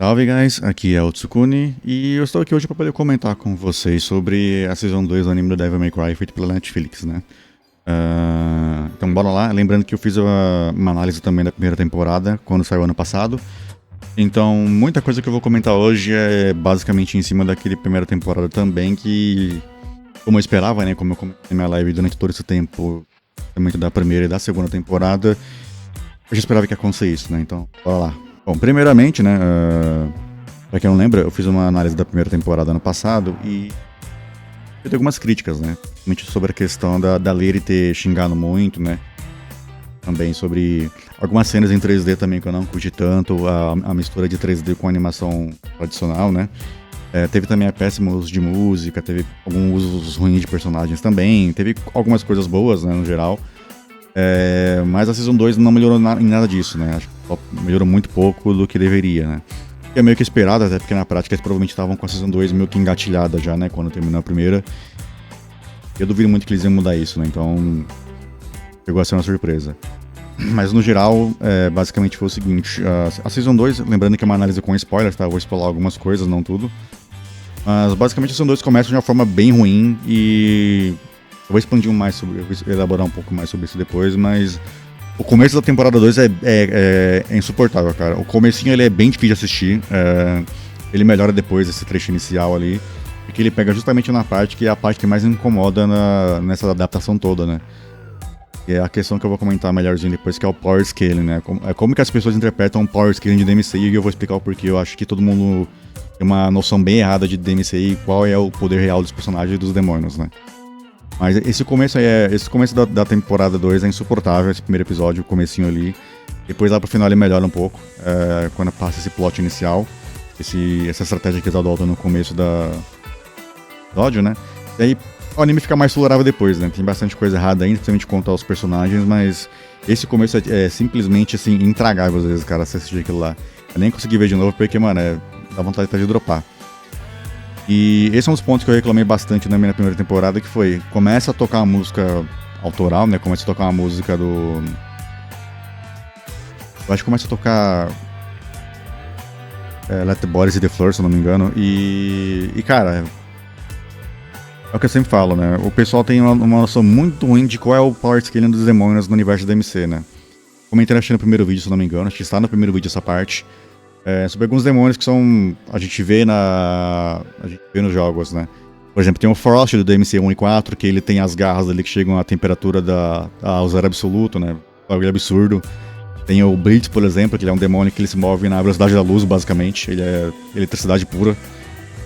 Salve, guys! Aqui é o Tsukuni e eu estou aqui hoje para poder comentar com vocês sobre a Season 2 do anime do Devil May Cry feito pela Netflix, né? Então bora lá, lembrando que eu fiz uma análise também da primeira temporada, quando saiu ano passado. Então muita coisa que eu vou comentar hoje é basicamente em cima daquele primeira temporada também, que como eu esperava, né, como eu comentei na minha live durante todo esse tempo, também da primeira e da segunda temporada, eu já esperava que ia acontecer isso, né? Então bora lá. Bom, primeiramente, né, pra quem não lembra, eu fiz uma análise da primeira temporada ano passado e eu tenho algumas críticas, né, principalmente sobre a questão da Lyri ter xingado muito, né, também sobre algumas cenas em 3D também que eu não curti tanto, a mistura de 3D com animação tradicional, né, teve também a péssimo uso de música, teve alguns usos ruins de personagens também, teve algumas coisas boas, né, no geral. Mas a Season 2 não melhorou em nada disso, né? Acho que só melhorou muito pouco do que deveria, né? Que é meio que esperado, até porque na prática eles provavelmente estavam com a Season 2 meio que engatilhada já, né? Quando terminou a primeira. Eu duvido muito que eles iam mudar isso, né? Então, chegou a ser uma surpresa. Mas no geral, basicamente foi o seguinte: a Season 2, lembrando que é uma análise com spoilers, tá? Eu vou spoiler algumas coisas, não tudo. Mas basicamente a Season 2 começa de uma forma bem ruim e... Eu vou expandir mais sobre, eu vou elaborar um pouco mais sobre isso depois, mas o começo da temporada 2 é insuportável, cara. O comecinho ele é bem difícil de assistir, ele melhora depois desse trecho inicial ali, porque ele pega justamente na parte que é a parte que mais incomoda nessa adaptação toda, né? E é a questão que eu vou comentar melhorzinho depois, que é o Power Scaling, né? Como que as pessoas interpretam o Power Scaling de DMCI, e eu vou explicar o porquê. Eu acho que todo mundo tem uma noção bem errada de DMCI e qual é o poder real dos personagens e dos demônios, né? Mas esse começo da temporada 2 é insuportável, esse primeiro episódio, o comecinho ali. Depois lá pro final ele melhora um pouco, quando passa esse plot inicial, essa estratégia que eles adotam no começo da episódio, né? E aí o anime fica mais tolerável depois, né? Tem bastante coisa errada ainda, principalmente quanto aos personagens, mas esse começo é simplesmente, assim, intragável às vezes, cara, você assistir aquilo lá. Eu nem consegui ver de novo porque, mano, dá vontade de dropar. E esse é um dos pontos que eu reclamei bastante na minha primeira temporada, que foi, começa a tocar uma música autoral, né, começa a tocar uma música do... Eu acho que começa a tocar... Let the Bodies Hit the Floor, se eu não me engano, e cara... É o que eu sempre falo, né, o pessoal tem uma noção muito ruim de qual é o power scaling dos demônios no universo da DMC, né. Comentei no primeiro vídeo, se eu não me engano, acho que está no primeiro vídeo essa parte. Sobre alguns demônios que são... A gente vê nos jogos, né? Por exemplo, tem o Frost do DMC 1 e 4, que ele tem as garras ali que chegam à temperatura ao zero absoluto, né? Algo absurdo. Tem o Blitz, por exemplo, que ele é um demônio que ele se move na velocidade da luz, basicamente. Ele é eletricidade pura.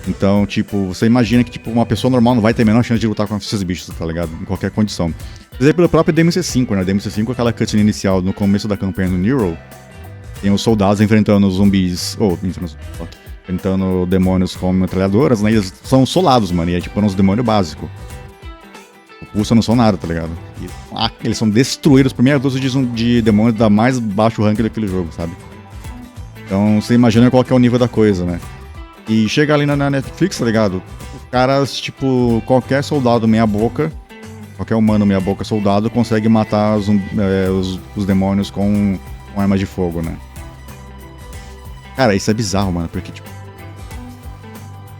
Então, tipo, você imagina que tipo, uma pessoa normal não vai ter a menor chance de lutar com esses bichos, tá ligado? Em qualquer condição. Por exemplo, pelo próprio DMC 5, né? DMC 5, aquela cutscene inicial no começo da campanha do Nero, tem os soldados enfrentando zumbis, enfrentando demônios com metralhadoras, né? Eles são solados, mano, e é tipo uns demônios básicos. O Pulsa não são nada, tá ligado? E, eles são destruídos por meia dúzia de demônios da mais baixo rank daquele jogo, sabe? Então você imagina qual que é o nível da coisa, né? E chega ali na Netflix, tá ligado? Os caras, tipo, qualquer soldado meia boca, qualquer humano meia boca soldado consegue matar os demônios com arma de fogo, né? Cara, isso é bizarro, mano, porque, tipo...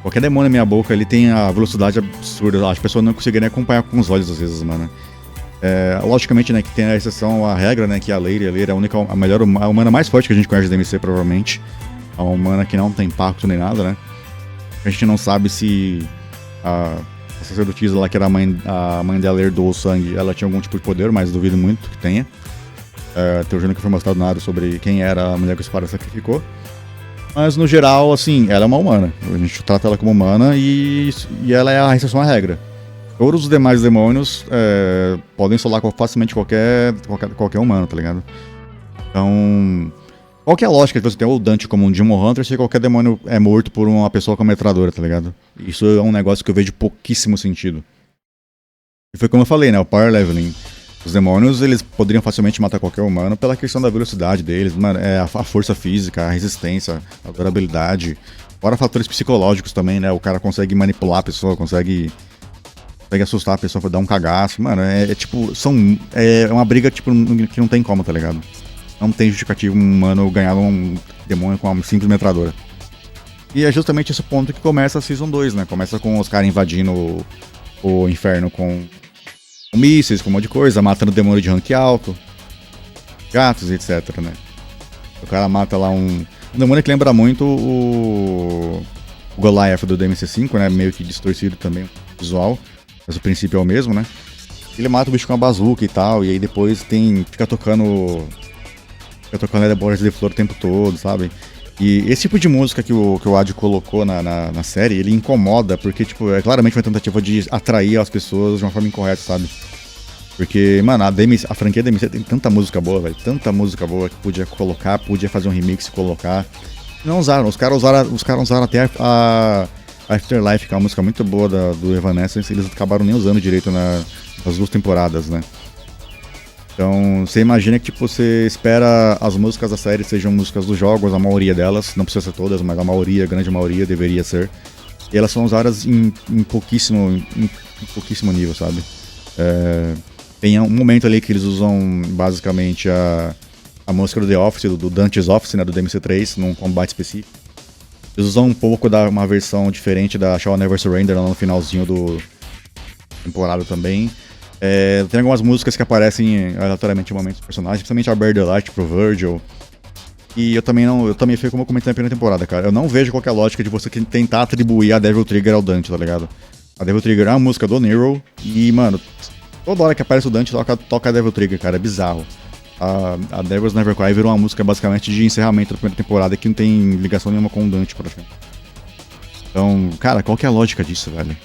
Qualquer demônio na minha boca, ele tem a velocidade absurda. As pessoas não conseguiriam acompanhar com os olhos, às vezes, mano. Logicamente, né, que tem a exceção à regra, né, que a Lyri é a humana mais forte que a gente conhece da DMC, provavelmente. A humana que não tem impacto nem nada, né? A gente não sabe se a sacerdotisa lá, que era a mãe dela, herdou o sangue, ela tinha algum tipo de poder, mas duvido muito que tenha. Tem um que foi mostrado nada sobre quem era a mulher que o espada sacrificou. Mas no geral, assim, ela é uma humana. A gente trata ela como humana e ela é a exceção à regra. Todos os demais demônios podem solar facilmente qualquer humano, tá ligado? Então, qual que é a lógica de você ter o Dante como um Demon Hunter se qualquer demônio é morto por uma pessoa com a metralhadora, tá ligado? Isso é um negócio que eu vejo pouquíssimo sentido. E foi como eu falei, né? O Power Leveling. Os demônios, eles poderiam facilmente matar qualquer humano pela questão da velocidade deles, mano, a força física, a resistência, a durabilidade. Fora fatores psicológicos também, né? O cara consegue manipular a pessoa, consegue assustar a pessoa pra dar um cagaço. Mano, tipo, é uma briga tipo, que não tem como, tá ligado? Não tem justificativo um humano ganhar um demônio com uma simples metralhadora. E é justamente esse ponto que começa a Season 2, né? Começa com os caras invadindo o inferno com mísseis, com um monte de coisa, matando demônio de rank alto, gatos, etc, né? O cara mata lá um demônio que lembra muito o Goliath do DMC5, né? Meio que distorcido também, o visual, mas o princípio é o mesmo, né? Ele mata o bicho com uma bazuca e tal, e aí depois fica tocando Leatherboards de Flor o tempo todo, sabe? E esse tipo de música que o Adi colocou na série, ele incomoda, porque, tipo, é claramente uma tentativa de atrair as pessoas de uma forma incorreta, sabe? Porque, mano, a franquia DMC tem tanta música boa, velho, tanta música boa que podia colocar, podia fazer um remix e colocar. Não usaram, os caras usaram até a Afterlife, que é uma música muito boa do Evanescence, eles acabaram nem usando direito nas 2 temporadas, né? Então, você imagina que, tipo, você espera as músicas da série sejam músicas dos jogos, a maioria delas, não precisa ser todas, mas a grande maioria deveria ser. E elas são usadas em pouquíssimo nível, sabe? Tem um momento ali que eles usam, basicamente, a música do The Office, do Dante's Office, né, do DMC3, num combate específico. Eles usam um pouco uma versão diferente da Shall Never Surrender lá no finalzinho do temporada também. Tem algumas músicas que aparecem aleatoriamente em momentos dos personagens, principalmente a Bear the Light pro Virgil. E eu também fui como eu comentei na primeira temporada, cara. Eu não vejo qualquer lógica de você tentar atribuir a Devil Trigger ao Dante, tá ligado? A Devil Trigger é uma música do Nero e, mano, toda hora que aparece o Dante toca a Devil Trigger, cara. É bizarro. A Devil's Never Cry virou uma música basicamente de encerramento da primeira temporada que não tem ligação nenhuma com o Dante, praticamente. Então, cara, qual que é a lógica disso, velho?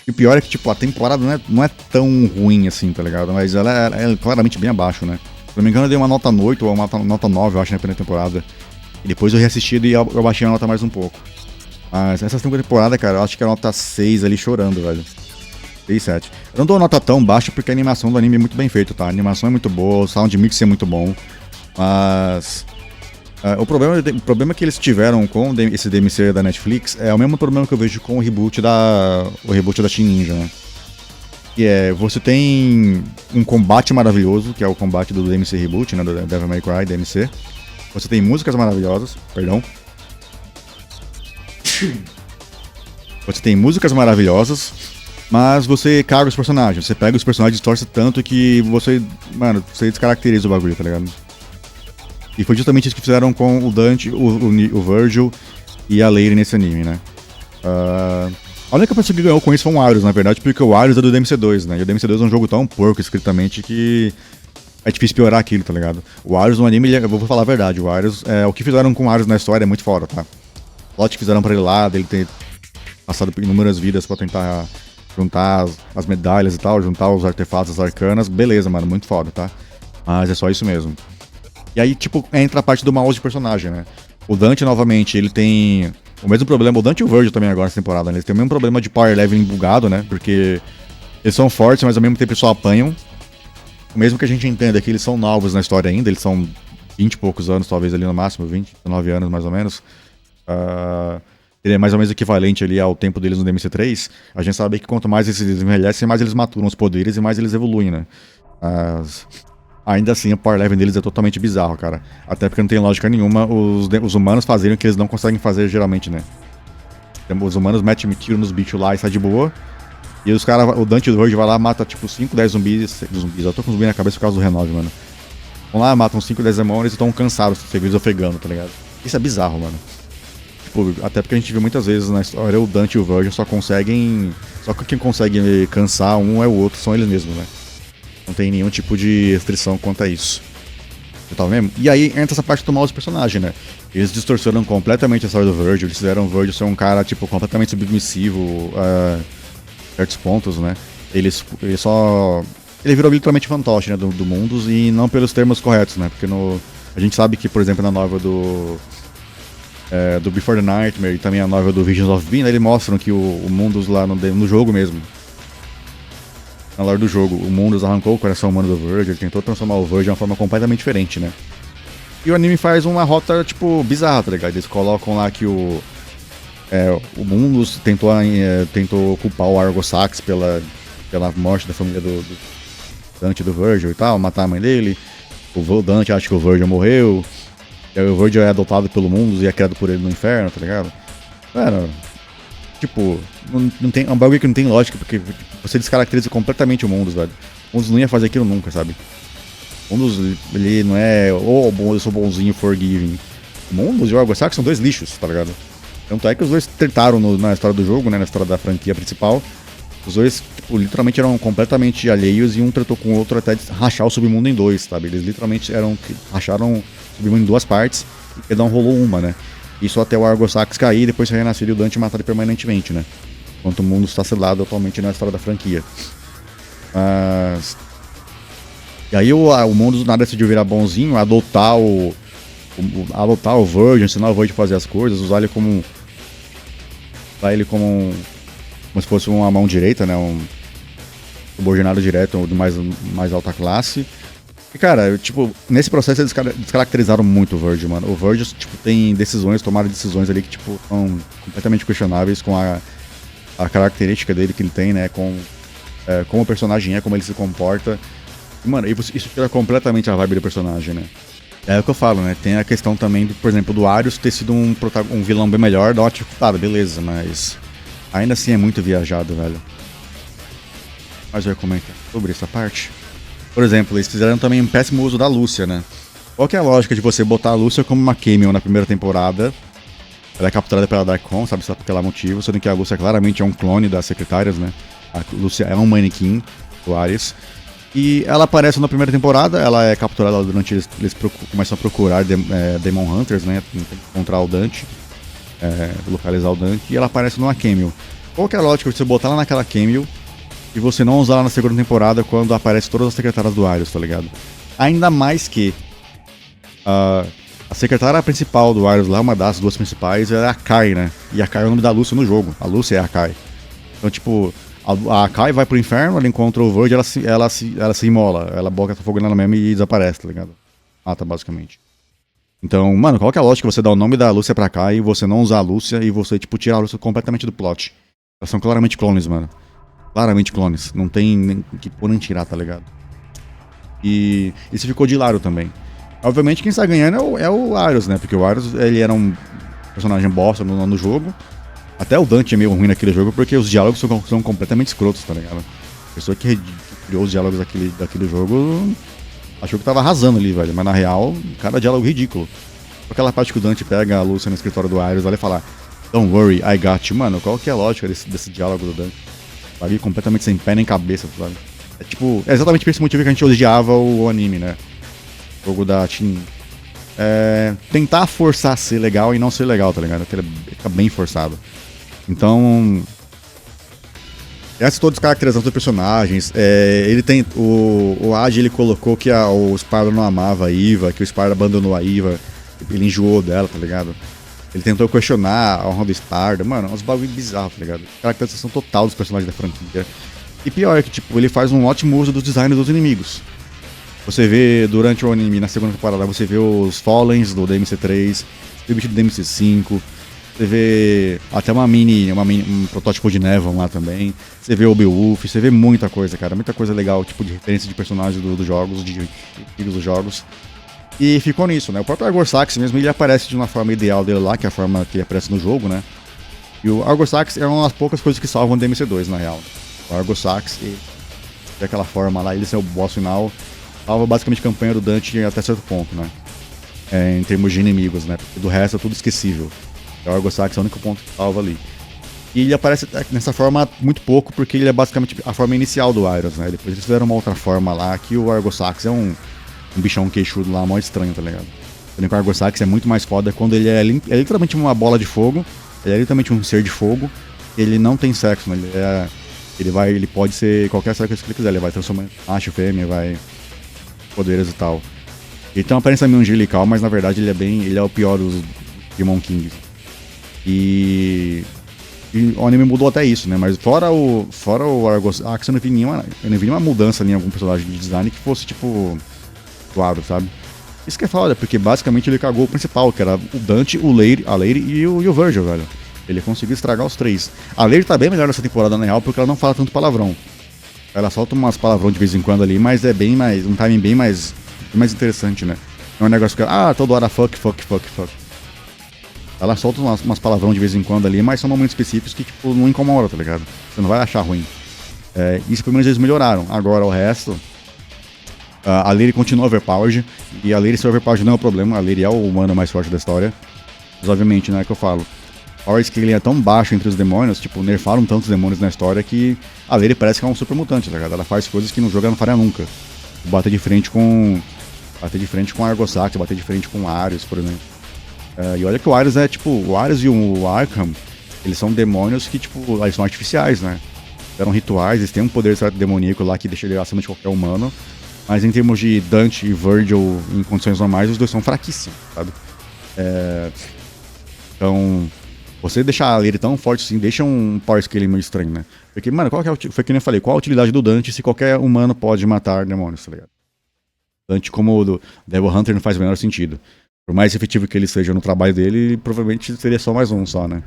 E o pior é que, tipo, a temporada não é tão ruim assim, tá ligado? Mas ela é claramente bem abaixo, né? Se não me engano, eu dei uma nota 8 ou uma nota 9, eu acho, na primeira temporada. E depois eu reassisti e eu baixei a nota mais um pouco. Mas essa segunda temporada, cara, eu acho que é a nota 6 ali chorando, velho. 6, 7. Eu não dou nota tão baixa porque a animação do anime é muito bem feita, tá? A animação é muito boa, o sound mix é muito bom. Mas o problema que eles tiveram com esse DMC da Netflix é o mesmo problema que eu vejo com o reboot da Team Ninja, né? Que você tem um combate maravilhoso, que é o combate do DMC Reboot, né? Do Devil May Cry, DMC. Você tem músicas maravilhosas, perdão. Você tem músicas maravilhosas, mas você caga os personagens. Você pega os personagens e distorce tanto que você descaracteriza o bagulho, tá ligado? E foi justamente isso que fizeram com o Dante, o Virgil e a Lady nesse anime, né? A única pessoa que ganhou com isso foi o Arius, na verdade, porque o Arius é do DMC2, né? E o DMC2 é um jogo tão porco, escritamente, que é difícil piorar aquilo, tá ligado? O Arius no anime, eu vou falar a verdade, o Arius, o que fizeram com o Arius na história é muito foda, tá? O plot que fizeram pra ele lá, dele ter passado por inúmeras vidas pra tentar juntar as medalhas e tal, juntar os artefatos, as arcanas, beleza, mano, muito foda, tá? Mas é só isso mesmo. E aí, tipo, entra a parte do mouse de personagem, né? O Dante, novamente, ele tem o mesmo problema, o Dante e o Virgil também agora nessa temporada, né? Eles têm o mesmo problema de power leveling bugado, né? Porque eles são fortes, mas ao mesmo tempo eles só apanham. Mesmo que a gente entenda que eles são novos na história ainda, eles são 20 e poucos anos, talvez ali no máximo, 20, 19 anos mais ou menos. Ele é mais ou menos equivalente ali ao tempo deles no DMC3. A gente sabe que quanto mais eles envelhecem, mais eles maturam os poderes e mais eles evoluem, né? Ainda assim, o power level deles é totalmente bizarro, cara. Até porque não tem lógica nenhuma os humanos fazerem o que eles não conseguem fazer geralmente, né? Os humanos metem tiro nos bichos lá e sai de boa. E os caras, o Dante do Virgil vai lá, mata tipo 5, 10 zumbis. Eu tô com zumbi na cabeça por causa do Renove, mano. Vão lá, matam 5, 10 demônios e estão cansados, seguidos ofegando, tá ligado? Isso é bizarro, mano. Tipo, até porque a gente viu muitas vezes na história o Dante e o Virgil só que quem consegue cansar um é o outro, são eles mesmos, né? Não tem nenhum tipo de restrição quanto a isso. Tá mesmo? E aí entra essa parte do mal dos personagens, né? Eles distorceram completamente a história do Virgil. Eles fizeram o Virgil ser um cara, tipo, completamente submissivo a certos pontos, né? Ele virou literalmente fantoche, né? Do Mundus e não pelos termos corretos, né? Porque a gente sabe que, por exemplo, na novel do Before the Nightmare e também a novel do Visions of Being, né, eles mostram que o Mundus lá no jogo mesmo, na lore do jogo, o Mundus arrancou o coração humano do Virgil, ele tentou transformar o Virgil de uma forma completamente diferente, né? E o anime faz uma rota, tipo, bizarra, tá ligado? Eles colocam lá que o Mundus tentou culpar o Argosax pela morte da família do Dante e do Virgil e tal, matar a mãe dele. O Dante acha que o Virgil morreu. O Virgil é adotado pelo mundo e é criado por ele no inferno, tá ligado? Mano, tipo, não tem, é um bagulho que não tem lógica, porque você descaracteriza completamente o Mundus, velho. O Mundus não ia fazer aquilo nunca, sabe? O Mundus, ele não é, eu sou bonzinho, forgiving. O Mundus e o Argo Sax são dois lixos, tá ligado? Tanto é que os dois tentaram na história do jogo, né, na história da franquia principal. Os dois, tipo, literalmente eram completamente alheios e um tratou com o outro até rachar o submundo em dois, sabe? Eles literalmente racharam o submundo em duas partes e cada um rolou uma, né? Isso até o Argo Sax cair e depois se renascer e o Dante matar ele permanentemente, né? Enquanto o mundo está selado atualmente na história da franquia. Mas... E aí o mundo do nada decidiu virar bonzinho, adotar o Virgil, ensinar o Virgil a fazer as coisas, usar ele como como se fosse uma mão direita, né? Um subordinado direto de mais alta classe. E, cara, tipo, nesse processo eles descaracterizaram muito o Virgil, mano. O Virgil, tipo, tem tomaram decisões ali que, tipo, são completamente questionáveis com a característica dele que ele tem, né? Com como o personagem é, como ele se comporta. E, mano, isso tira completamente a vibe do personagem, né? É o que eu falo, né? Tem a questão também, por exemplo, do Arius ter sido um vilão bem melhor, dá uma dificultada, beleza, mas ainda assim é muito viajado, velho. Mas eu ia comentar sobre essa parte. Por exemplo, eles fizeram também um péssimo uso da Lúcia, né? Qual que é a lógica de você botar a Lúcia como uma cameo na primeira temporada? Ela é capturada pela Darkon, sabe por que lá motivo, sendo que a Lúcia claramente é um clone das secretárias, né? A Lúcia é um manequim do Ares. E ela aparece na primeira temporada, ela é capturada durante eles começam a procurar Demon Hunters, né? Encontrar o Dante, localizar o Dante, e ela aparece numa cameo. Qual que é a lógica de você botar ela naquela cameo e você não usar ela na segunda temporada quando aparece todas as secretárias do Arius, tá ligado? Ainda mais que a secretária principal do Arius lá, uma das duas principais, é a Kai, né? E a Kai é o nome da Lúcia no jogo. A Lúcia é a Kai. Então, tipo, a Kai vai pro inferno, ela encontra o Virgil, ela se imola. Ela boca fogo nela mesmo e desaparece, tá ligado? Mata, basicamente. Então, mano, qual que é a lógica de você dar o nome da Lúcia pra Kai e você não usar a Lúcia e você, tipo, tirar a Lúcia completamente do plot? Elas são claramente clones, mano. Claramente clones. Não tem nem que pôr nem tirar, tá ligado? E isso ficou de lado também. Obviamente quem está ganhando é o Arius, né? Porque o Arius, ele era um personagem bosta no jogo. Até o Dante é meio ruim naquele jogo porque os diálogos são completamente escrotos, tá ligado? A pessoa que criou os diálogos daquele jogo achou que tava arrasando ali, velho. Mas na real, cada diálogo ridículo. Aquela parte que o Dante pega a Lúcia no escritório do Arius e fala Don't worry, I got you. Mano, qual que é a lógica desse diálogo do Dante? Sabe? Completamente sem pé nem cabeça, sabe? É exatamente por esse motivo que a gente odiava o anime, né? O jogo da Team. Tentar forçar a ser legal e não ser legal, tá ligado? Porque ele fica bem forçado. Então. Essa toda descaracterização dos personagens. Ele tem. O Adi ele colocou que o Sparda não amava a Iva, que o Sparda abandonou a Iva. Ele enjoou dela, tá ligado? Ele tentou questionar a honra do Sparda. Mano, uns bagulho bizarro, tá ligado? Caracterização total dos personagens da franquia. E pior é que, tipo, ele faz um ótimo uso dos designs dos inimigos. Você vê durante o anime, na segunda temporada, você vê os Fallens do DMC3, o bicho do DMC5, você vê até um protótipo de Nevon lá também, você vê o Beowulf, você vê muita coisa, cara, muita coisa legal, tipo de referência de personagens dos jogos, de inimigos dos jogos. E ficou nisso, né? O próprio Argor Sax mesmo, ele aparece de uma forma ideal dele lá, que é a forma que ele aparece no jogo, né? E o Argor Sax é uma das poucas coisas que salvam o DMC2, na real. O Argor Sax, daquela forma lá, ele ser o boss final, salva basicamente a campanha do Dante até certo ponto, né? Em termos de inimigos, né? Porque do resto é tudo esquecível. O Argor Sax é o único ponto que salva ali. E ele aparece nessa forma muito pouco, porque ele é basicamente a forma inicial do Arius, né? Depois eles fizeram uma outra forma lá, que o Argor Sax é um bichão queixudo lá, mó estranho, tá ligado? O Argor Sax é muito mais foda quando ele é literalmente uma bola de fogo, ele é literalmente um ser de fogo, ele não tem sexo, né? Ele pode ser qualquer sexo que ele quiser, ele vai transformar em macho, fêmea, vai poderes e tal. Ele tem uma aparência meio angelical, mas na verdade ele é o pior dos Demon Kings. E o anime mudou até isso, né? Mas fora o Argos Sax, eu não vi nenhuma mudança em algum personagem de design que fosse tipo claro, sabe? Isso que é foda, porque basicamente ele cagou o principal, que era o Dante, a Lady e o Virgil, velho. Ele conseguiu estragar os três. A Lady tá bem melhor nessa temporada, na real, porque ela não fala tanto palavrão. Ela solta umas palavrão de vez em quando ali, mas é bem mais. Um timing bem mais interessante, né? É um negócio que, toda hora fuck. Ela solta umas palavrão de vez em quando ali, mas são momentos específicos que, tipo, não incomodam, tá ligado? Você não vai achar ruim. Isso pelo menos eles melhoraram. Agora o resto... a Lyri continua overpowered, e a Lyri ser overpowered não é o problema, a Lyri é o humano mais forte da história. Mas obviamente, né, que eu falo. O power scaling é tão baixo entre os demônios, tipo, nerfaram tantos demônios na história que a Lyri parece que é um super mutante, tá ligado? Ela faz coisas que no jogo ela não faria nunca. Bater de frente com Argosax, bater de frente com Arius, por exemplo. E olha que o Arius é, tipo, o Arius e o Arkham, eles são demônios que, tipo, eles são artificiais, né? Eram rituais, eles têm um poder certo demoníaco lá que deixa ele acima de qualquer humano. Mas em termos de Dante e Virgil em condições normais, os dois são fraquíssimos, sabe? Então, você deixar ele tão forte assim, deixa um power scaling meio estranho, né? Porque, mano, foi que nem eu falei, qual a utilidade do Dante se qualquer humano pode matar demônios, tá ligado? Dante, como o do Devil Hunter, não faz o menor sentido. Por mais efetivo que ele seja no trabalho dele, provavelmente seria só mais um só, né?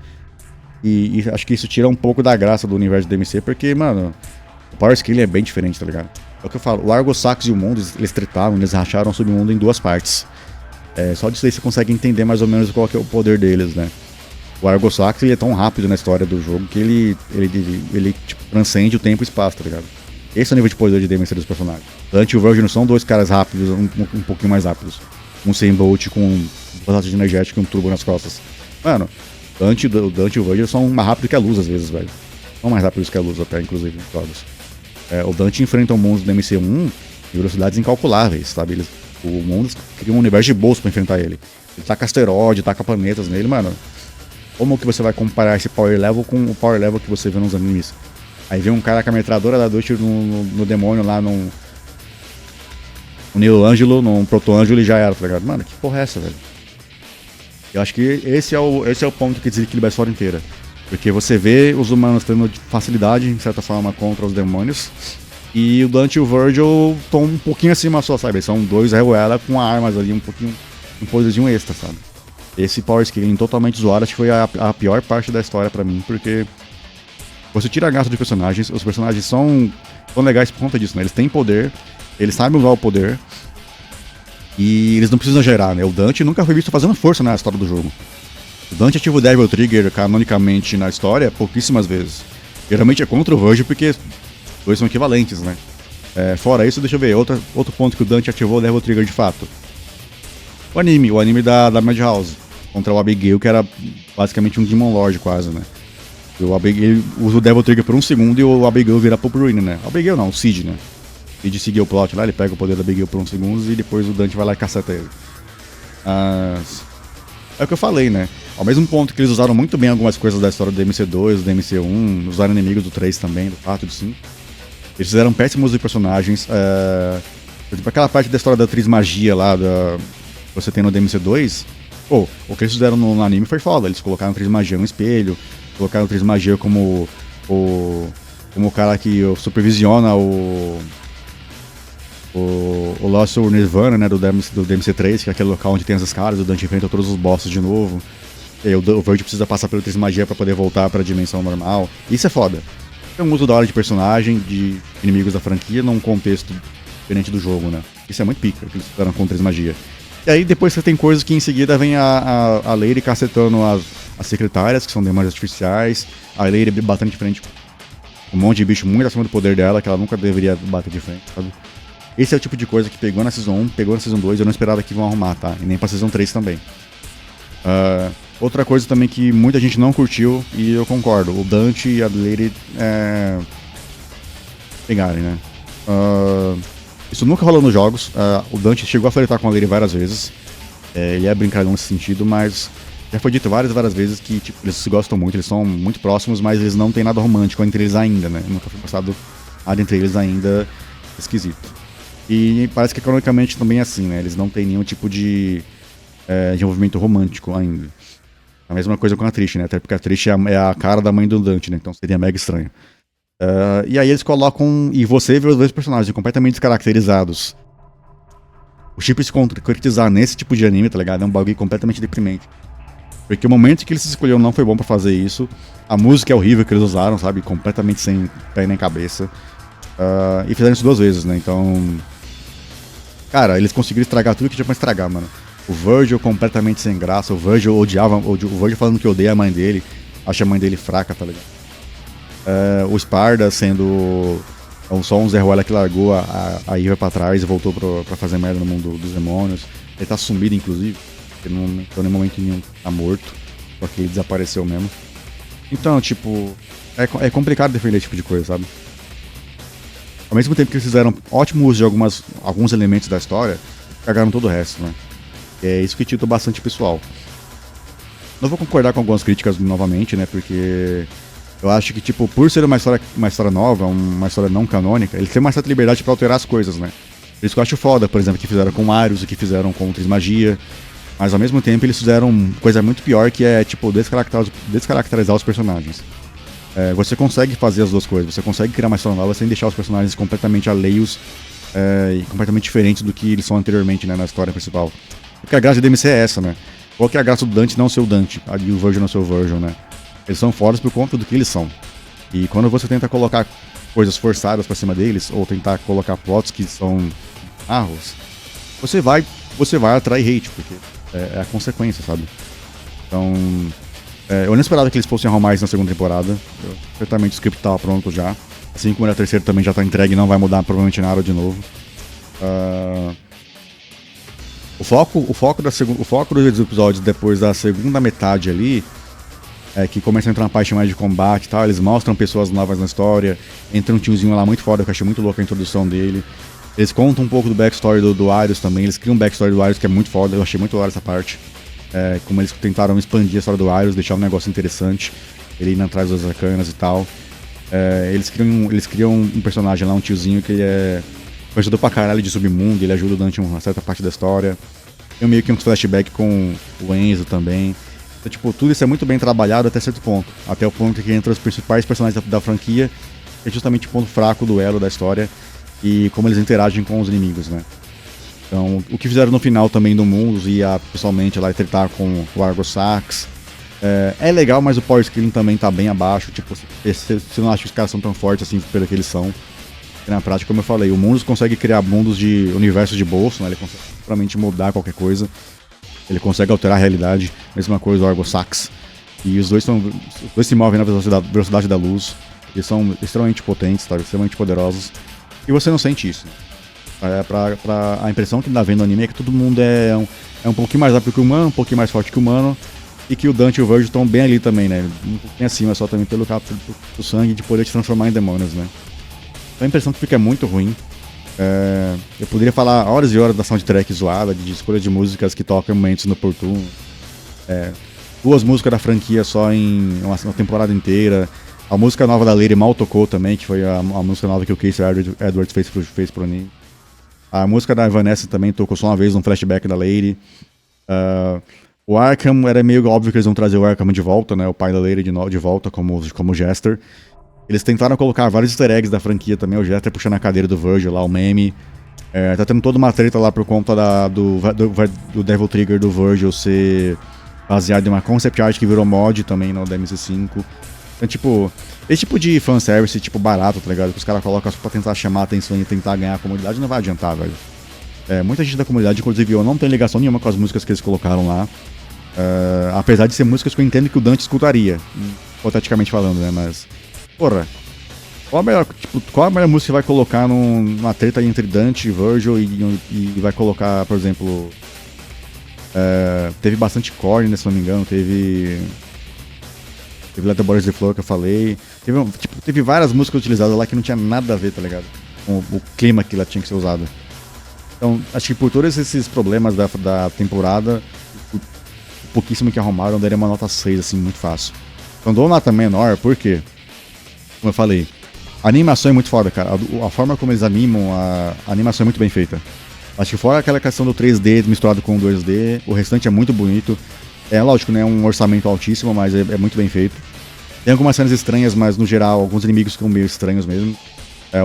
E acho que isso tira um pouco da graça do universo do DMC, porque, mano, o power scaling é bem diferente, tá ligado? É o que eu falo, o Argosax e o mundo, eles tretaram, eles racharam o submundo em duas partes. Só disso aí você consegue entender mais ou menos qual que é o poder deles, né? O Argosax, ele é tão rápido na história do jogo que ele tipo, transcende o tempo e espaço, tá ligado? Esse é o nível de poder de DMC dos personagens. Dante e o Virgil são dois caras rápidos, um pouquinho mais rápidos. Um 100 Bolt com um bastante energético e um turbo nas costas. Mano, o Dante e o Virgil são mais rápidos que a luz às vezes, velho. São mais rápidos que a luz até, inclusive, nos jogos. O Dante enfrenta o mundo do MC1 em velocidades incalculáveis, sabe? O mundo cria um universo de bolso pra enfrentar ele. Ele taca asteroide, taca planetas nele, mano. Como que você vai comparar esse power level com o power level que você vê nos animes? Aí vem um cara com a metralhadora da Dutch no demônio lá, no Neo Ângelo, num Proto-Ângelo e já era, tá ligado? Mano, que porra é essa, velho? Eu acho que esse é o ponto que desequilibra a história inteira. Porque você vê os humanos tendo facilidade, de certa forma, contra os demônios. E o Dante e o Virgil estão um pouquinho acima só, sabe? Eles são dois Ruela com armas ali, um poderzinho extra, sabe? Esse power scaling totalmente zoado, acho que foi a pior parte da história pra mim, porque você tira a graça dos personagens, os personagens são legais por conta disso, né? Eles têm poder, eles sabem usar o poder, e eles não precisam gerar, né? O Dante nunca foi visto fazendo força na história do jogo. O Dante ativa o Devil Trigger canonicamente na história pouquíssimas vezes. Geralmente é contra o Virgil, porque dois são equivalentes, né? Fora isso, deixa eu ver, outro ponto que o Dante ativou o Devil Trigger de fato. O anime da Madhouse, contra o Abigail, que era basicamente um Demon Lord quase, né? E o Abigail usa o Devil Trigger por um segundo e o Abigail vira Pulp Ruin, né? O Abigail não, o Cid, né? O Cid seguiu o plot lá, ele pega o poder da Abigail por uns segundos e depois o Dante vai lá e caceta ele. É o que eu falei, né? Ao mesmo ponto que eles usaram muito bem algumas coisas da história do DMC2, do DMC1, usaram inimigos do 3 também, do 4 e do 5. Eles fizeram péssimos de personagens. Por exemplo, aquela parte da história da atriz magia lá, que você tem no DMC2. Pô, o que eles fizeram no anime foi foda. Eles colocaram a atriz magia no espelho, colocaram a atriz magia como o cara que supervisiona o Lost Nirvana, né, do DMC3, que é aquele local onde tem as escadas, o Dante enfrenta todos os bosses de novo. E aí o Virgil precisa passar pela atriz magia pra poder voltar pra dimensão normal. Isso é foda. É um uso da hora de personagem, de inimigos da franquia, num contexto diferente do jogo, né? Isso é muito pica, que eles fizeram com atriz magia. E aí depois você tem coisas que em seguida vem a Lady cacetando as secretárias, que são demônios artificiais, a Lady batendo de frente com um monte de bicho muito acima do poder dela, que ela nunca deveria bater de frente, sabe? Esse é o tipo de coisa que pegou na Season 1, pegou na Season 2, eu não esperava que vão arrumar, tá? E nem pra Season 3 também. Outra coisa também que muita gente não curtiu, e eu concordo, o Dante e a Lady pegarem, né? Isso nunca rolou nos jogos. O Dante chegou a flertar com a Lady várias vezes. Ele é brincalhão nesse sentido, mas já foi dito várias vezes que tipo, eles se gostam muito, eles são muito próximos, mas eles não têm nada romântico entre eles ainda, né? Nunca foi passado nada entre eles ainda esquisito. E parece que canonicamente também é assim, né? Eles não têm nenhum tipo de envolvimento romântico ainda. A mesma coisa com a Trish, né? Até porque a Trish é a cara da mãe do Dante, né? Então seria mega estranho. E aí eles colocam... E você vê os dois personagens completamente descaracterizados. O chip se concretizar nesse tipo de anime, tá ligado? É um bagulho completamente deprimente. Porque o momento que eles escolheram não foi bom pra fazer isso. A música é horrível que eles usaram, sabe? Completamente sem pé nem cabeça. E fizeram isso duas vezes, né? Então... Cara, eles conseguiram estragar tudo que tinha pra estragar, mano. O Virgil completamente sem graça, o Virgil odiava, o Virgil falando que odeia a mãe dele, acha a mãe dele fraca, tá ligado? O Sparda sendo só um Zé Ruela que largou a Eva pra trás e voltou pra fazer merda no mundo dos demônios. Ele tá sumido, inclusive, ele não entrou em momento nenhum, tá morto, só que ele desapareceu mesmo. Então, tipo, é complicado defender esse tipo de coisa, sabe? Ao mesmo tempo que eles fizeram ótimo uso de alguns elementos da história, cagaram todo o resto, né? E é isso que tita bastante pessoal. Não vou concordar com algumas críticas novamente, né? Porque eu acho que, tipo, por ser uma história nova, uma história não canônica, eles têm uma certa liberdade pra alterar as coisas, né? Por isso que eu acho foda, por exemplo, o que fizeram com Arius, o que fizeram com Trismagia. Mas ao mesmo tempo eles fizeram coisa muito pior, que é, tipo, descaracterizar os personagens. Você consegue fazer as duas coisas, você consegue criar uma história nova sem deixar os personagens completamente alheios e completamente diferentes do que eles são anteriormente, né, na história principal. Porque a graça de DMC é essa, né? Qual que é a graça do Dante não ser o Dante, e o Virgil não ser o Virgil, né? Eles são fodas por conta do que eles são. E quando você tenta colocar coisas forçadas pra cima deles, ou tentar colocar plots que são arros, você vai atrair hate, porque é a consequência, sabe? Então, eu não esperava que eles fossem arrumar isso na segunda temporada. Certamente o script tava pronto já. Assim como na terceira também já tá entregue, não vai mudar provavelmente nada de novo. O foco dos episódios depois da segunda metade ali é que começa a entrar uma parte mais de combate e tal. Eles mostram pessoas novas na história. Entra um tiozinho lá muito foda, que eu achei muito louco a introdução dele. Eles contam um pouco do backstory do Arius também. Eles criam um backstory do Arius que é muito foda. Eu achei muito legal essa parte. Como eles tentaram expandir a história do Arius, deixar um negócio interessante. Ele indo atrás das arcanas e tal. Eles criam um personagem lá, um tiozinho que ele é conhecido pra caralho de submundo. Ele ajuda o Dante em uma certa parte da história. Tem meio que um flashback com o Enzo também. Então, tipo, tudo isso é muito bem trabalhado até certo ponto. Até o ponto que entra os principais personagens da franquia, que é justamente o ponto fraco do elo da história. E como eles interagem com os inimigos, né? Então, o que fizeram no final também do Mundos, ia pessoalmente lá tratar com o Argo Sax. É legal, mas o power scaling também tá bem abaixo. Tipo, você não acha que os caras são tão fortes assim pelo que eles são. E na prática, como eu falei, o Mundos consegue criar mundos de universos de bolso, né? Ele consegue realmente mudar qualquer coisa. Ele consegue alterar a realidade. Mesma coisa o Argo Sax. E os dois se movem na velocidade da luz. Eles são extremamente potentes, tá? Extremamente poderosos. E você não sente isso. A impressão que dá vendo no anime é que todo mundo é um pouquinho mais rápido que o humano, um pouquinho mais forte que o humano. E que o Dante e o Virgil estão bem ali também, né? Um pouquinho acima, só também pelo sangue de poder te transformar em demônios, né? Então a impressão que fica é muito ruim. Eu poderia falar horas e horas da soundtrack zoada, de escolha de músicas que tocam momentos no Portum. 2 músicas da franquia só em uma temporada inteira. A música nova da Lady mal tocou também, que foi a música nova que o Casey Edwards fez pro anime. A música da Vanessa também tocou só uma vez no flashback da Lady. O Arkham, era meio óbvio que eles vão trazer o Arkham de volta, né? O pai da Lady de volta como Jester. Eles tentaram colocar vários easter eggs da franquia também, o Jester puxando a cadeira do Virgil lá, o meme. Tá tendo toda uma treta lá por conta do Devil Trigger do Virgil ser baseado em uma concept art que virou mod também no DMC5. Então, tipo, esse tipo de fanservice, tipo, barato, tá ligado? Que os caras colocam só pra tentar chamar a atenção e tentar ganhar a comunidade, não vai adiantar, velho. Muita gente da comunidade, inclusive eu, não tem ligação nenhuma com as músicas que eles colocaram lá. Apesar de ser músicas que eu entendo que o Dante escutaria, hipoteticamente falando, né? Mas, porra, qual a melhor música que vai colocar numa treta entre Dante e Virgil e vai colocar, por exemplo... teve bastante Korn, né, se não me engano, teve Let the Bodies Flow, que eu falei. Teve várias músicas utilizadas lá que não tinha nada a ver, tá ligado? Com o clima que ela tinha que ser usado. Então, acho que por todos esses problemas da temporada, o pouquíssimo que arrumaram, eu daria uma nota 6, assim, muito fácil. Então, dou nota menor, por quê? Como eu falei, a animação é muito foda, cara. A forma como eles animam, a animação é muito bem feita. Acho que fora aquela questão do 3D misturado com o 2D, o restante é muito bonito. Lógico, né? Um orçamento altíssimo, mas é muito bem feito. Tem algumas cenas estranhas, mas no geral, alguns inimigos ficam meio estranhos mesmo.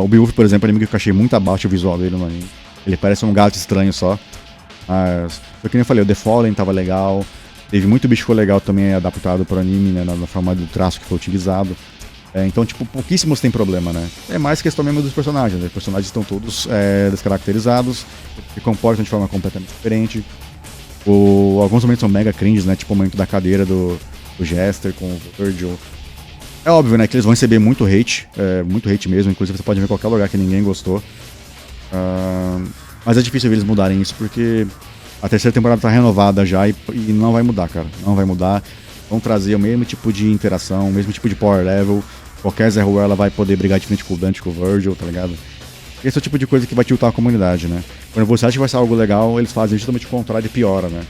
O Beowulf, por exemplo, é um inimigo que eu achei muito abaixo o visual dele no anime. Ele parece um gato estranho só. Mas, que nem eu falei, o The Fallen tava legal. Teve muito bicho que ficou legal também adaptado pro anime, né? Na forma do traço que foi utilizado. Então, tipo, pouquíssimos têm problema, né? É mais questão mesmo dos personagens, né? Os personagens estão todos descaracterizados, se comportam de forma completamente diferente. Alguns momentos são mega cringes, né? Tipo o momento da cadeira do Jester com o Virgil. É óbvio, né, que eles vão receber muito hate mesmo, inclusive você pode ver em qualquer lugar que ninguém gostou. Mas é difícil eles mudarem isso, porque a terceira temporada tá renovada já e não vai mudar, cara. Não vai mudar. Vão trazer o mesmo tipo de interação, o mesmo tipo de power level. Qualquer Zé Ruela vai poder brigar de frente com o Dante, com o Virgil, tá ligado? Esse é o tipo de coisa que vai tiltar a comunidade, né? Quando você acha que vai ser algo legal, eles fazem justamente o contrário e piora, né?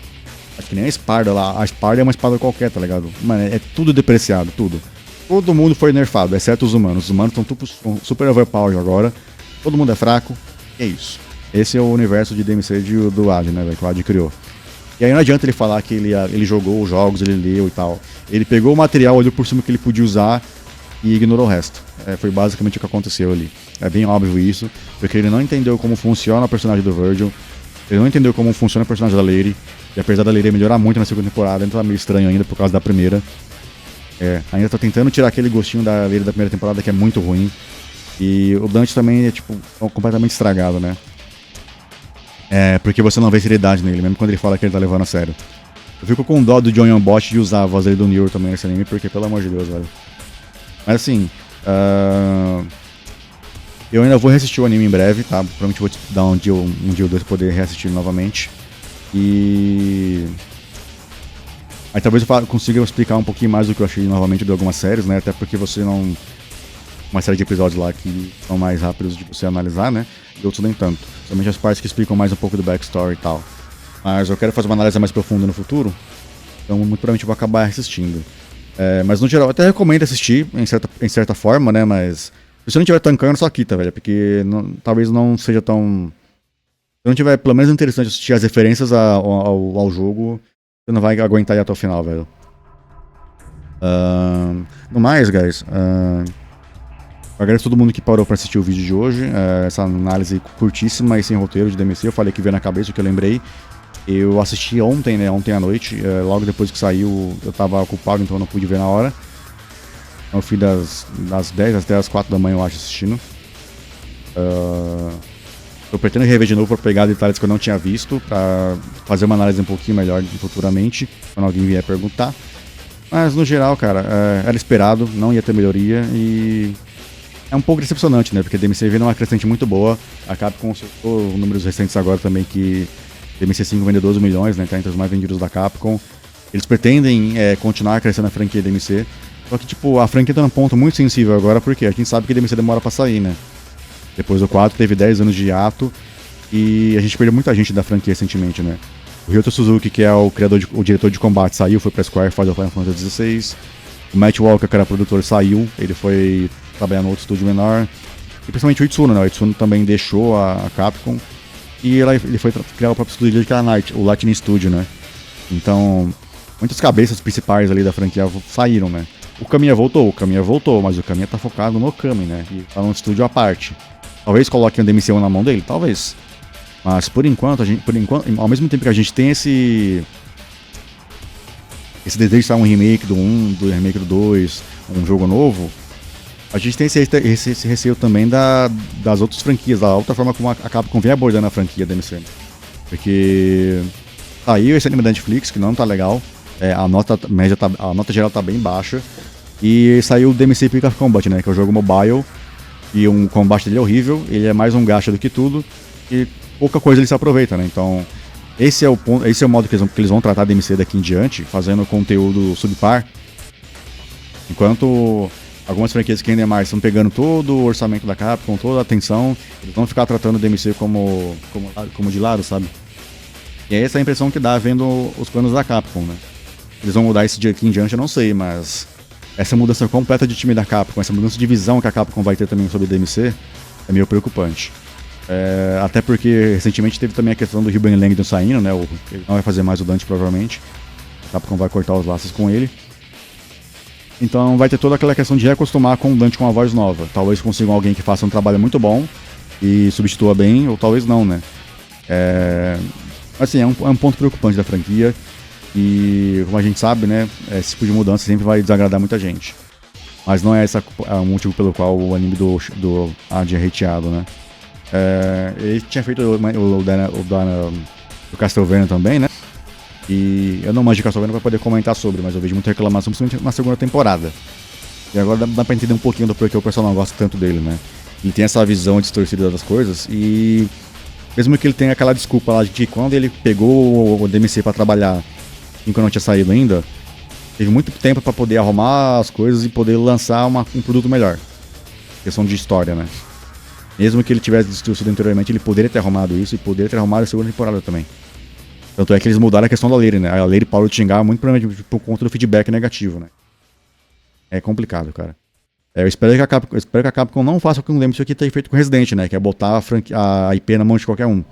Acho que nem a espada lá. A espada é uma espada qualquer, tá ligado? Mano, é tudo depreciado, tudo. Todo mundo foi nerfado, exceto os humanos. Os humanos estão super overpowered agora. Todo mundo é fraco. E é isso. Esse é o universo de DMC do Ad, né, velho? Que o Ad criou. E aí não adianta ele falar que ele jogou os jogos, ele leu e tal. Ele pegou o material, olhou por cima que ele podia usar e ignorou o resto. Foi basicamente o que aconteceu ali. É bem óbvio isso, porque ele não entendeu como funciona o personagem do Virgil. Ele não entendeu como funciona o personagem da Lady. E apesar da Lady melhorar muito na segunda temporada, ainda tá meio estranho ainda por causa da primeira. Ainda tá tentando tirar aquele gostinho da Lady da primeira temporada que é muito ruim. E o Dante também é, tipo, completamente estragado, né? Porque você não vê seriedade nele, mesmo quando ele fala que ele tá levando a sério. Eu fico com dó do John Yonbot de usar a voz dele do Nero também nesse anime, porque, pelo amor de Deus, velho. Mas assim, eu ainda vou reassistir o anime em breve, tá? Provavelmente vou dar um dia ou dois pra poder reassistir novamente. Aí talvez eu consiga explicar um pouquinho mais do que eu achei novamente de algumas séries, né? Até porque você não... Uma série de episódios lá que são mais rápidos de você analisar, né? E outros nem tanto. Somente as partes que explicam mais um pouco do backstory e tal. Mas eu quero fazer uma análise mais profunda no futuro. Então muito provavelmente eu vou acabar assistindo. Mas no geral, eu até recomendo assistir, em certa forma, né? Mas se você não estiver tancando, só quita, velho. Porque talvez não seja tão... Se não tiver pelo menos interessante assistir as referências ao jogo, você não vai aguentar ir até o final, velho. No mais, guys, eu agradeço a todo mundo que parou pra assistir o vídeo de hoje. Essa análise curtíssima e sem roteiro de DMC. Eu falei que veio na cabeça o que eu lembrei. Eu assisti ontem, né? Ontem à noite. Logo depois que saiu, eu tava ocupado, então eu não pude ver na hora. Eu fui das 10 até as 4 da manhã, eu acho, assistindo. Eu pretendo rever de novo pra pegar detalhes que eu não tinha visto, pra fazer uma análise um pouquinho melhor futuramente, quando alguém vier perguntar. Mas no geral, cara, era esperado, não ia ter melhoria e é um pouco decepcionante, né? Porque DMC veio numa crescente muito boa. A Capcom soltou números recentes agora também que DMC 5 vendeu 12 milhões, né? Tá entre os mais vendidos da Capcom. Eles pretendem continuar crescendo a franquia DMC. Só que, tipo, a franquia tá num ponto muito sensível agora, porque a gente sabe que DMC demora pra sair, né? Depois do 4 teve 10 anos de hiato e a gente perdeu muita gente da franquia recentemente, né? O Ryota Suzuki, que é o diretor de combate, saiu, foi pra Square, faz o Final Fantasy XVI. O Matt Walker, que era produtor, saiu, ele foi trabalhar no outro estúdio menor. E principalmente o Itsuno, né? O Itsuno também deixou a Capcom e ele foi criar o próprio estúdio dele, que era o Lightning Studio, né? Então, muitas cabeças principais ali da franquia saíram, né? O Kamiya voltou, mas o Kamiya tá focado no Kami, né? E tá num estúdio à parte. Talvez coloquem o DMC1 na mão dele, talvez. Mas por enquanto, ao mesmo tempo que a gente tem esse desejo de estar um remake do 1, do remake do 2, um jogo novo, a gente tem esse receio também das outras franquias, da outra forma como a Capcom vem abordando a franquia DMC. Porque saiu esse anime da Netflix, que não tá legal, a nota geral tá bem baixa, e saiu o DMC Peak of Combat, né, que é o jogo mobile, e o combate dele é horrível, ele é mais um gacha do que tudo, e pouca coisa ele se aproveita, né, então esse é o modo que eles vão tratar a DMC daqui em diante, fazendo conteúdo subpar, enquanto algumas franquias que ainda mais estão pegando todo o orçamento da Capcom, toda a atenção, eles vão ficar tratando o DMC como de lado, sabe? E é essa a impressão que dá vendo os planos da Capcom, né? Eles vão mudar esse dia aqui em diante, eu não sei, mas essa mudança completa de time da Capcom, essa mudança de visão que a Capcom vai ter também sobre DMC, é meio preocupante. Até porque recentemente teve também a questão do Ruben Langdon saindo, né? Ele não vai fazer mais o Dante, provavelmente. A Capcom vai cortar os laços com ele. Então vai ter toda aquela questão de reacostumar com o Dante com uma voz nova. Talvez consigam alguém que faça um trabalho muito bom e substitua bem, ou talvez não, né? Assim, é um ponto preocupante da franquia. E como a gente sabe, né? Esse tipo de mudança sempre vai desagradar muita gente. Mas não é esse o motivo pelo qual o anime do Ad é hateado, né? Ele tinha feito o Castlevania também, né? E eu não manjo de Castlevania pra poder comentar sobre, mas eu vejo muita reclamação, principalmente na segunda temporada. E agora dá pra entender um pouquinho do porquê o pessoal não gosta tanto dele, né? Ele tem essa visão distorcida das coisas e... Mesmo que ele tenha aquela desculpa lá de que quando ele pegou o DMC pra trabalhar, enquanto não tinha saído ainda, teve muito tempo pra poder arrumar as coisas e poder lançar um produto melhor. Questão de história, né? Mesmo que ele tivesse distorcido anteriormente, ele poderia ter arrumado isso e poderia ter arrumado a segunda temporada também. Tanto é que eles mudaram a questão da Lady, né? A Lady parou de xingar muito provavelmente por conta do feedback negativo, né? É complicado, cara. Eu espero que a Capcom não faça o que o Lembrete aqui tem feito com Resident, né? Que é botar a IP na mão de qualquer um.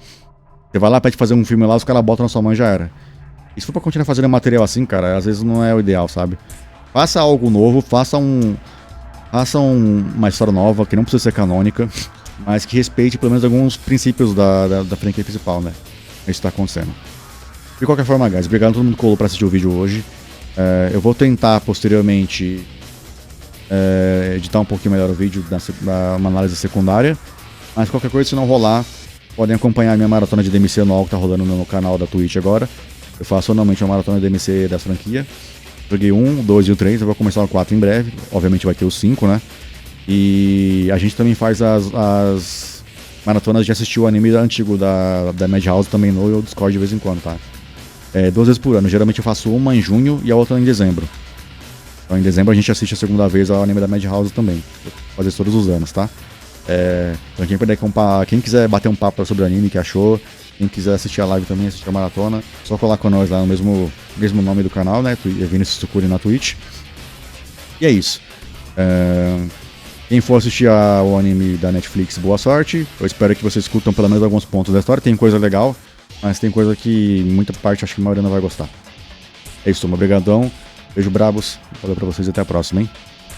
Você vai lá, pede fazer um filme lá, os caras botam na sua mão e já era. E se for pra continuar fazendo material assim, cara, às vezes não é o ideal, sabe? Faça algo novo, faça uma história nova, que não precisa ser canônica, mas que respeite pelo menos alguns princípios da franquia principal, né? É isso que tá acontecendo. De qualquer forma, guys, obrigado a todo mundo que colou pra assistir o vídeo hoje. Eu vou tentar, posteriormente... editar um pouquinho melhor o vídeo, dar uma análise secundária. Mas qualquer coisa, se não rolar, podem acompanhar a minha maratona de DMC anual que tá rolando no canal da Twitch agora. Eu faço anualmente uma maratona de DMC dessa franquia. Joguei 1, 2 e o 3, eu vou começar o 4 em breve. Obviamente vai ter o 5, né? E a gente também faz as maratonas de assistir o anime antigo da Madhouse também no Discord de vez em quando, tá? 2 vezes por ano. Geralmente eu faço uma em junho e a outra em dezembro. Então em dezembro a gente assiste a segunda vez ao anime da Madhouse também. Vou fazer isso todos os anos, tá? Então quem quiser bater um papo sobre o anime que achou, quem quiser assistir a live também, assistir a maratona, só colar com nós lá no mesmo nome do canal, né? Vinicius Tsukuri na Twitch. E é isso. Quem for assistir o anime da Netflix, boa sorte. Eu espero que vocês escutam pelo menos alguns pontos da história. Tem coisa legal, mas tem coisa que muita parte acho que a maioria não vai gostar. É isso, obrigadão. Beijo brabos, valeu pra vocês e até a próxima, hein?